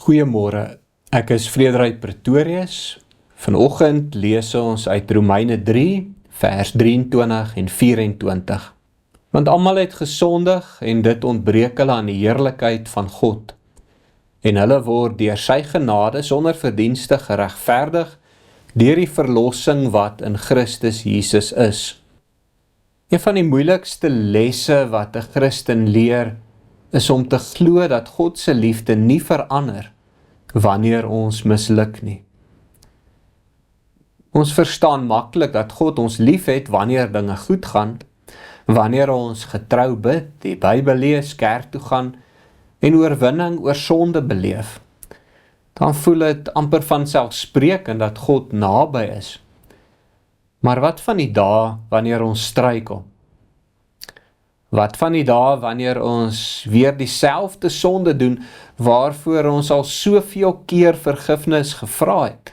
Goeiemôre, ek is Frederik Pretorius. Vanoggend lees ons uit Romeine 3, vers 23 en 24. Want almal het gesondig en dit ontbreek hulle aan die heerlikheid van God. En hulle word deur sy genade sonder verdienste geregverdig deur die verlossing wat in Christus Jesus is. Een van die moeilikste lesse wat 'n Christen leer, is om te glo dat God se liefde nie verander wanneer ons misluk nie. Ons verstaan maklik dat God ons liefhet wanneer dinge goed gaan, wanneer ons getrou bid, die Bybel lees, kerk toe gaan en oorwinning oor sonde beleef. Dan voel dit amper vanselfsprekend dat God naby is. Maar wat van die dae wanneer ons struikel? Wat van die dae wanneer ons weer dieselfde sonde doen, waarvoor ons al soveel keer vergifnis gevra het?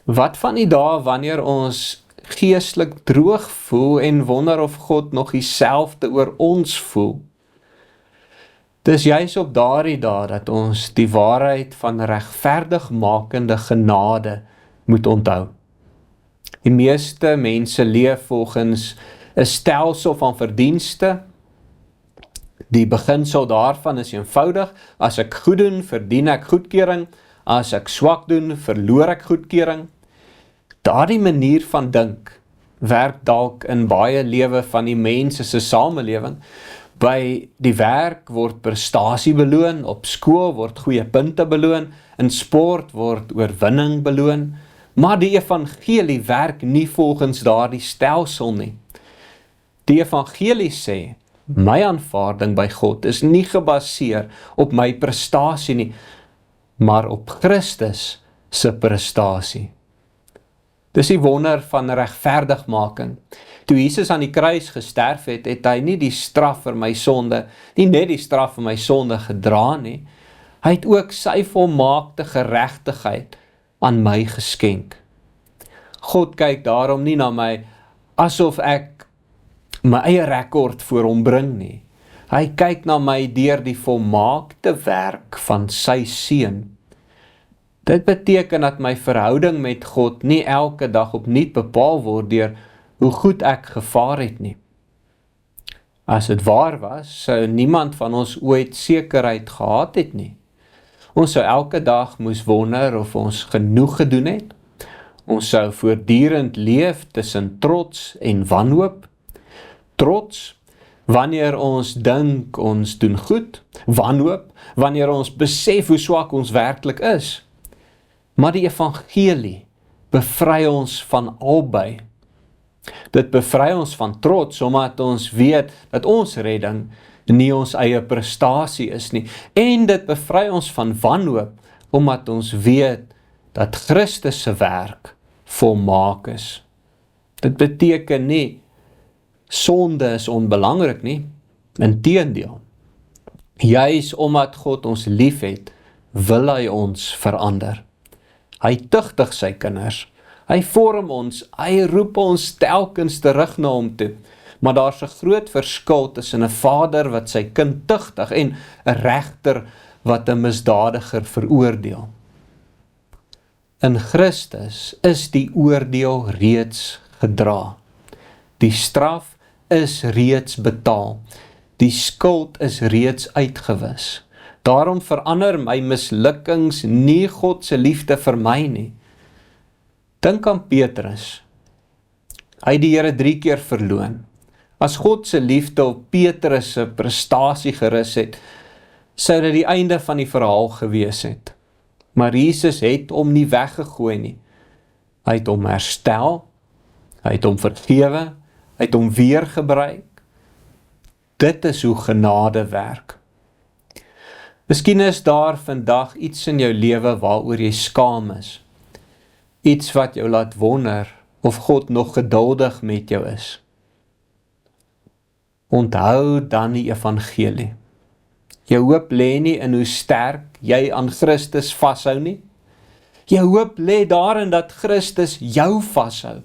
Wat van die dae wanneer ons geestelik droog voel en wonder of God nog dieselfde oor ons voel? Dis juis op daardie dae dat ons die waarheid van regverdigmakende genade moet onthou. Die meeste mense leef volgens 'n stelsel van verdienste. Die beginsel daarvan is eenvoudig: as ek goed doen, verdien ek goedkeuring; as ek swak doen, verloor ek goedkeuring. Daardie manier van dink werk dalk in baie lewe van die mense se samelewing. By die werk word prestasie beloon, op skool word goeie punte beloon, in sport word oorwinning beloon, maar die evangelie werk nie volgens daardie stelsel nie. Die evangelie sê, my aanvaarding by God is nie gebaseer op my prestasie nie, maar op Christus se prestasie. Dis die wonder van regverdigmaking. Toe Jesus aan die kruis gesterf het, het hy nie die straf vir my sonde, nie net die straf vir my sonde gedra nie, hy het ook sy volmaakte geregtigheid aan my geskenk. God kyk daarom nie na my asof ek my eie rekord voor hom bring nie. Hy kyk na my deur die volmaakte werk van sy seun. Dit beteken dat my verhouding met God nie elke dag opnuut bepaal word deur hoe goed ek gevaar het nie. As dit waar was, sou niemand van ons ooit sekerheid gehad het nie. Ons sou elke dag moes wonder of ons genoeg gedoen het. Ons sou voortdurend leef tussen trots en wanhoop. Trots wanneer ons dink ons doen goed, wanhoop wanneer ons besef hoe swak ons werklik is. Maar die evangelie bevry ons van albei. Dit bevry ons van trots, omdat ons weet dat ons redding nie ons eie prestasie is nie. En dit bevry ons van wanhoop, omdat ons weet dat Christus se werk volmaak is. Dit beteken nie sonde is onbelangrik nie, inteendeel. Juis omdat God ons liefhet, wil hy ons verander. Hy tugtig sy kinders, hy vorm ons, hy roep ons telkens terug na hom toe. Maar daar's 'n groot verskil tussen 'n vader wat sy kind tugtig en 'n regter wat 'n misdadiger veroordeel. In Christus is die oordeel reeds gedra. Die straf is reeds betaal. Die skuld is reeds uitgewis. Daarom verander my mislukkings nie God se liefde vir my nie. Dink aan Petrus. Hy het die Here 3 keer verloon. As God se liefde op Petrus se prestasie gerus het, sou dit die einde van die verhaal gewees het. Maar Jesus het hom nie weggegooi nie. Hy het hom herstel, hy het hom vergewe, hy het hom weer gebruik. Dit is hoe genade werk. Miskien is daar vandag iets in jou lewe waaroor jy skaam is. Iets wat jou laat wonder of God nog geduldig met jou is. Onthou dan die evangelie. Jou hoop lê nie in hoe sterk jy aan Christus vashou nie. Jou hoop lê daarin dat Christus jou vashou.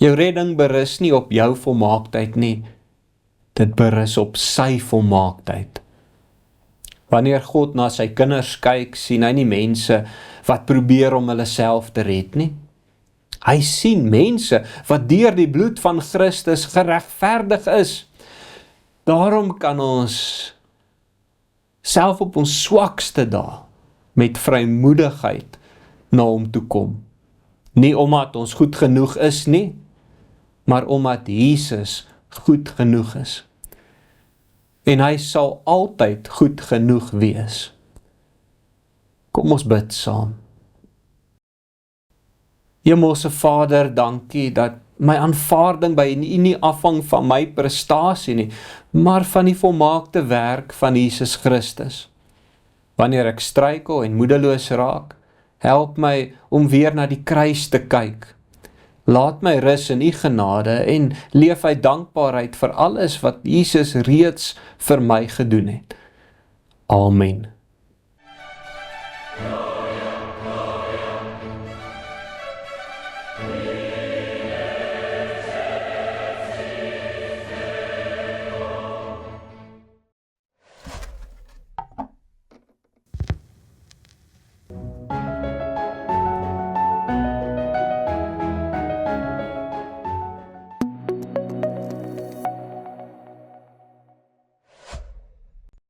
Jou redding berus nie op jou volmaaktheid nie. Dit berus op sy volmaaktheid. Wanneer God na sy kinders kyk, sien hy nie mense wat probeer om hulle self te red nie. Hy sien mense wat deur die bloed van Christus geregverdig is. Daarom kan ons self op ons swakste dae met vrymoedigheid na hom toe kom. Nie omdat ons goed genoeg is nie, maar omdat Jesus goed genoeg is. En hy sal altyd goed genoeg wees. Kom ons bid saam. Hemelse Vader, dankie dat my aanvaarding by U nie afhang van my prestasie nie, maar van die volmaakte werk van Jesus Christus. Wanneer ek struikel en moedeloos raak, help my om weer na die kruis te kyk. Laat my rus in U genade en leef uit dankbaarheid vir alles wat Jesus reeds vir my gedoen het. Amen.